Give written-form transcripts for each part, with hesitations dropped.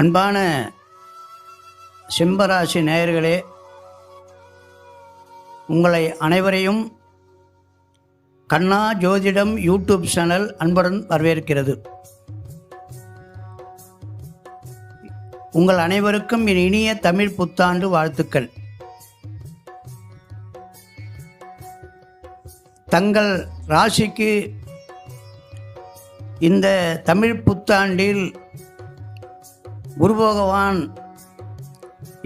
அன்பான சிம்மராசி நேயர்களே, உங்களை அனைவரையும் கண்ணா ஜோதிடம் யூடியூப் சேனல் அன்புடன் வரவேற்கிறது. உங்கள் அனைவருக்கும் இனிய தமிழ் புத்தாண்டு வாழ்த்துக்கள். தங்கள் ராசிக்கு இந்த தமிழ் புத்தாண்டில் குரு பகவான்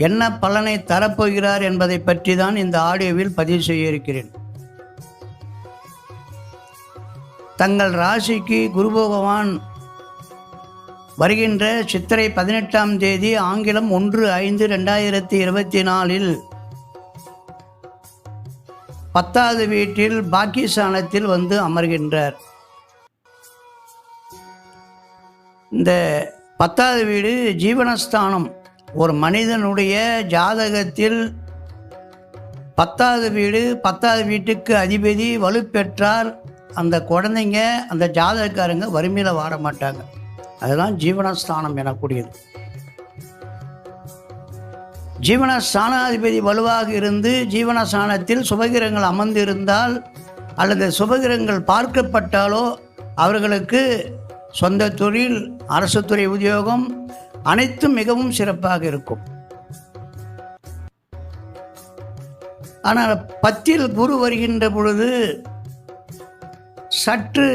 என்ன பலனை தரப்போகிறார் என்பதை பற்றி தான் இந்த ஆடியோவில் பதிவு செய்ய இருக்கிறேன். தங்கள் ராசிக்கு குரு பகவான் வருகின்ற சித்திரை 18ஆம் தேதி ஆங்கிலம் 1/5/2024 10வது வீட்டில் பாக்கியஸ்தானத்தில் வந்து அமர்கின்றார். இந்த 10வது வீடு ஜீவனஸ்தானம். ஒரு மனிதனுடைய ஜாதகத்தில் 10வது வீடு 10வது வீட்டுக்கு அதிபதி வலுப்பெற்றால் அந்த குழந்தைங்க, அந்த ஜாதகக்காரங்க வறுமையில் வாட மாட்டாங்க. அதுதான் ஜீவனஸ்தானம் எனக்கூடியது. ஜீவனஸ்தானாதிபதி வலுவாக இருந்து ஜீவனஸ்தானத்தில் சுபகிரகங்கள் அமர்ந்து இருந்தால் அல்லது சுபகிரகங்கள் பார்க்கப்பட்டாலோ அவர்களுக்கு சொந்த தொழில், அரசு துறை உத்தியோகம் அனைத்தும் மிகவும் சிறப்பாக இருக்கும். ஆனால் 10ல் குரு வருகின்ற பொழுது சற்று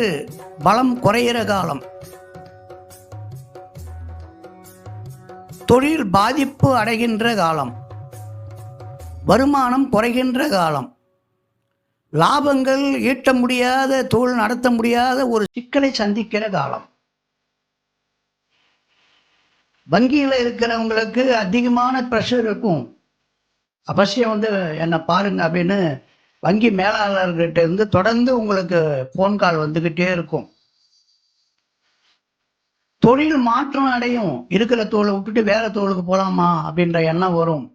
பலம் குறைகிற காலம், தொழில் பாதிப்பு அடைகின்ற காலம், வருமானம் குறைகின்ற காலம், லாபங்கள் ஈட்ட முடியாத, தொழில் நடத்த முடியாத ஒரு சிக்கலை சந்திக்கிற காலம். வங்கியில் இருக்கிறவங்களுக்கு அதிகமான ப்ரெஷர் இருக்கும். அவசியம் என்னை பாருங்க அப்படின்னு வங்கி மேலாளர்கிட்ட இருந்து தொடர்ந்து உங்களுக்கு ஃபோன் கால் வந்துக்கிட்டே இருக்கும். தொழில் மாற்றம் அடையும். இருக்கிற தொழிலை விட்டுட்டு வேற தொழிலுக்கு போகலாமா அப்படின்ற எண்ணம் வரும்.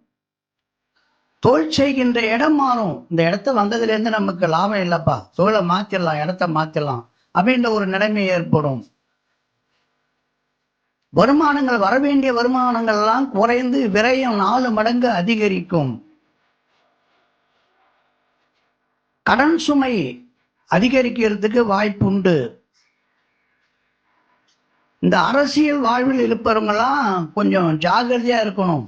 தொழில் செய்கின்ற இடம் மாறும். இந்த இடத்த வந்ததுலேருந்து நமக்கு லாபம் இல்லைப்பா, தொழிலை மாற்றிடலாம், இடத்த மாற்றிடலாம் அப்படின்ற ஒரு நிலைமை ஏற்படும். வருமானங்கள், வரவேண்டிய வருமானங்கள்லாம் குறைந்து விரயம் 4 மடங்கு அதிகரிக்கும். கடன் சுமை அதிகரிக்கிறதுக்கு வாய்ப்புண்டு. இந்த அரசியல் வாழ்வில் இருப்பவங்கெல்லாம் கொஞ்சம் ஜாகிரதையா இருக்கணும்.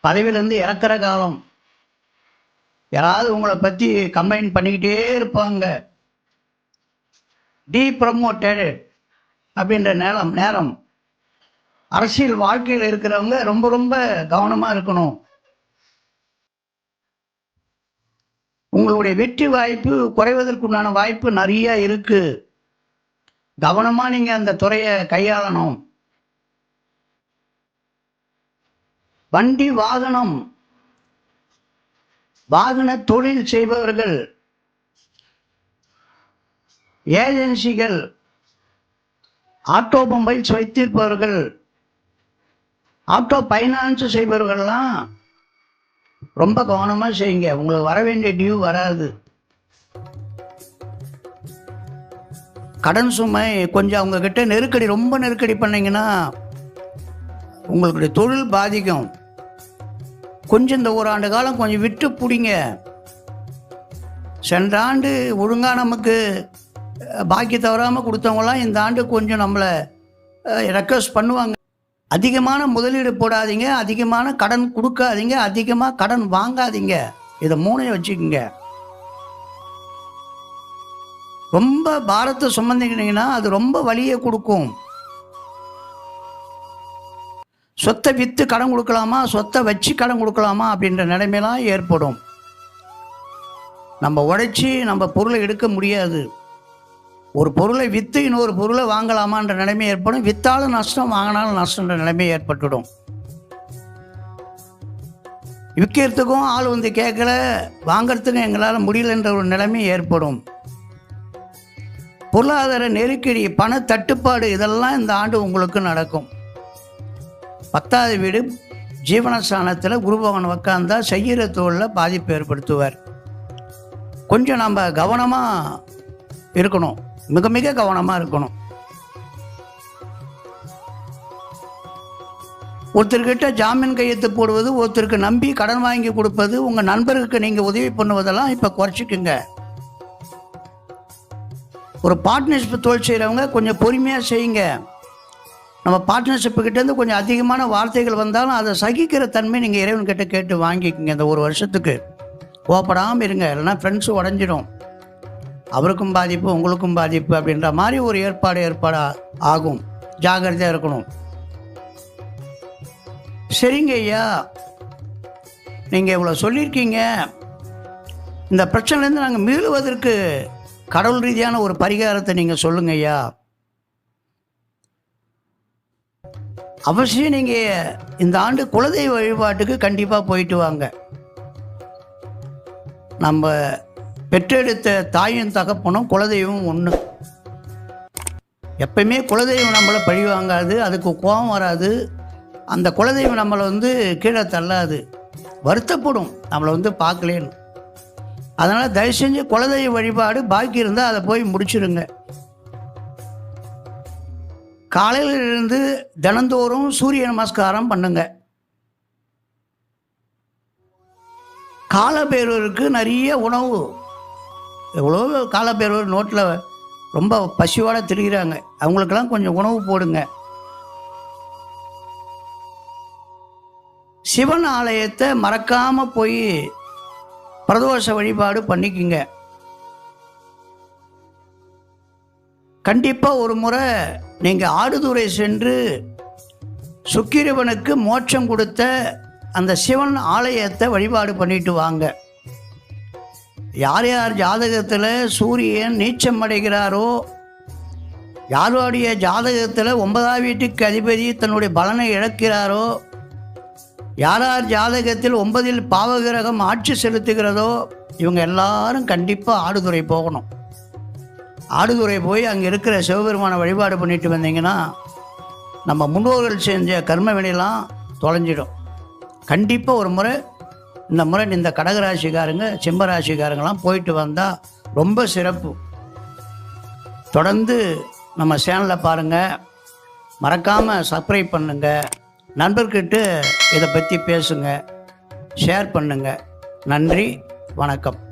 பதவியிலிருந்து இறக்குற காலம். யாராவது உங்களை பற்றி கம்ப்ளைண்ட் பண்ணிக்கிட்டே இருப்பாங்க. டீப்ரமோட்டட் அப்படின்ற நேரம். அரசியல் வாழ்க்கையில் இருக்கிறவங்க ரொம்ப ரொம்ப கவனமாக இருக்கணும். உங்களுடைய வெற்றி வாய்ப்பு குறைவதற்குண்டான வாய்ப்பு நிறைய இருக்கு. கவனமாக நீங்கள் அந்த துறையை கையாளணும். வண்டி வாகன தொழில் செய்பவர்கள், ஏஜென்சிகள், ஆட்டோமொபைல்ஸ் வைத்திருப்பவர்கள், ஆட்டோ ஃபைனான்ஸ் செய்பவர்கள்லாம் ரொம்ப கவனமாக செய்யுங்க. உங்களுக்கு வர வேண்டிய டியூ வராது. கடன் சுமை கொஞ்சம் அவங்க கிட்ட நெருக்கடி, ரொம்ப நெருக்கடி பண்ணீங்கன்னா உங்களுடைய தொழில் பாதிக்கும். கொஞ்சம் இந்த 1 ஆண்டு காலம் கொஞ்சம் விட்டு பிடிங்க. சென்ற ஆண்டு ஒழுங்காக நமக்கு பாக்கி தவறாமல் கொடுத்தவங்களாம் இந்த ஆண்டு கொஞ்சம் நம்மளை ரெக்வஸ்ட் பண்ணுவாங்க. அதிகமான முதலீடு போடாதீங்க, அதிகமான கடன் கொடுக்காதீங்க, அதிகமாக கடன் வாங்காதீங்க. இதை 3 வச்சுக்கோங்க. ரொம்ப பாரத்தை சுமந்துக்கிட்டீங்கன்னா அது ரொம்ப வலியை கொடுக்கும். சொத்தை விற்று கடன் கொடுக்கலாமா, சொத்தை வச்சு கடன் கொடுக்கலாமா அப்படின்ற நிலைமையெல்லாம் ஏற்படும். நம்ம உழைச்சி நம்ம பொருளை எடுக்க முடியாது. ஒரு பொருளை விற்று இன்னொரு பொருளை வாங்கலாமான்ற நிலைமை ஏற்படும். விற்றாலும் நஷ்டம், வாங்கினாலும் நஷ்டன்ற நிலைமை ஏற்பட்டுடும். விற்கிறதுக்கும் ஆள் வந்து கேட்கல, வாங்கிறதுக்கும் எங்களால் முடியலன்ற ஒரு நிலைமை ஏற்படும். பொருளாதார நெருக்கடி, பண தட்டுப்பாடு, இதெல்லாம் இந்த ஆண்டு உங்களுக்கு நடக்கும். 10வது வீடு ஜீவனஸ்தானத்தில் குரு பகவான் உட்கார்ந்தா செய்கிற தொழிலில் பாதிப்பு ஏற்படுத்துவார். கொஞ்சம் நம்ம கவனமாக இருக்கணும், மிக மிக கவனமாக இருக்கணும். ஒருத்தர்கிட்ட ஜாமீன் கையெழுத்து போடுவது, ஒருத்தருக்கு நம்பி கடன் வாங்கி கொடுப்பது, உங்கள் நண்பருக்கு நீங்கள் உதவி பண்ணுவதெல்லாம் இப்போ குறைச்சிக்குங்க. ஒரு பார்ட்னர்ஷிப் தொழில் செய்கிறவங்க கொஞ்சம் பொறுமையாக செய்யுங்க. நம்ம பார்ட்னர்ஷிப்புக்கிட்டேருந்து கொஞ்சம் அதிகமான வார்த்தைகள் வந்தாலும் அதை சகிக்கிற தன்மை நீங்கள் இறைவன்கிட்ட கேட்டு வாங்கிக்கோங்க. இந்த ஒரு வருஷத்துக்கு கோபப்படாமல் இருங்க, இல்லைன்னா ஃப்ரெண்ட்ஸு உடஞ்சிடும். அவருக்கும் பாதிப்பு, உங்களுக்கும் பாதிப்பு அப்படின்ற மாதிரி ஒரு ஏற்பாடு ஆகும். ஜாகிரதையாக இருக்கணும். சரிங்க ஐயா, நீங்கள் இவ்வளோ சொல்லியிருக்கீங்க. இந்த பிரச்சனைலேருந்து நாங்கள் மீளுவதற்கு கடவுள் ரீதியான ஒரு பரிகாரத்தை நீங்கள் சொல்லுங்க ஐயா. அவசியம் நீங்கள் இந்த ஆண்டு குலதெய்வ வழிபாட்டுக்கு கண்டிப்பாக போயிட்டு வாங்க. நம்ம பெற்றெடுத்த தாயும் தகப்பனும் குலதெய்வம் ஒன்று. எப்பயுமே குலதெய்வம் நம்மளை பழி வாங்காது, அதுக்கு கோபம் வராது. அந்த குலதெய்வம் நம்மளை கீழே தள்ளாது, வருத்தப்படும் நம்மளை பார்க்கலேன்னு. அதனால் தயவு செஞ்சு குலதெய்வ வழிபாடு பாக்கி இருந்தால் அதை போய் முடிச்சிடுங்க. காலையில் இருந்து தினந்தோறும் சூரிய நமஸ்காரம் பண்ணுங்க. காலபைரவருக்கு நிறைய உணவு, எவ்வளோ காலபைரவர் நோட்டில் ரொம்ப பசியோடு திரிகிறாங்க, அவங்களுக்கெல்லாம் கொஞ்சம் உணவு போடுங்க. சிவன் ஆலயத்தை மறக்காமல் போய் பிரதோஷ வழிபாடு பண்ணிக்குங்க. கண்டிப்பாக ஒரு முறை நீங்கள் ஆடுதுறை சென்று சுக்கிரவனுக்கு மோட்சம் கொடுத்த அந்த சிவன் ஆலயத்தை வழிபாடு பண்ணிட்டு வாங்க. யார் யார் ஜாதகத்தில் சூரியன் நீச்சம் அடைகிறாரோ, யாருடைய ஜாதகத்தில் 9ஆம் வீட்டுக்கு அதிபதி தன்னுடைய பலனை இழக்கிறாரோ, யார் யார் ஜாதகத்தில் 9இல் பாவகிரகம் ஆட்சி செலுத்துகிறதோ, இவங்க எல்லாரும் கண்டிப்பாக ஆடுதுறை போகணும். ஆடுதுறை போய் அங்கே இருக்கிற சிவபெருமானை வழிபாடு பண்ணிட்டு வந்தீங்கன்னா நம்ம முன்னோர்கள் செஞ்ச கர்ம வினையெல்லாம் தொலைஞ்சிடும். கண்டிப்பாக ஒரு முறை இந்த முறை இந்த கடகராசிக்காரங்க சிம்மராசிக்காரங்களாம் போயிட்டு வந்தால் ரொம்ப சிறப்பு. தொடர்ந்து நம்ம சேனலை பாருங்கள், மறக்காமல் சப்ஸ்கிரைப் பண்ணுங்கள், நண்பர்கிட்ட இதை பற்றி பேசுங்க, ஷேர் பண்ணுங்கள். நன்றி, வணக்கம்.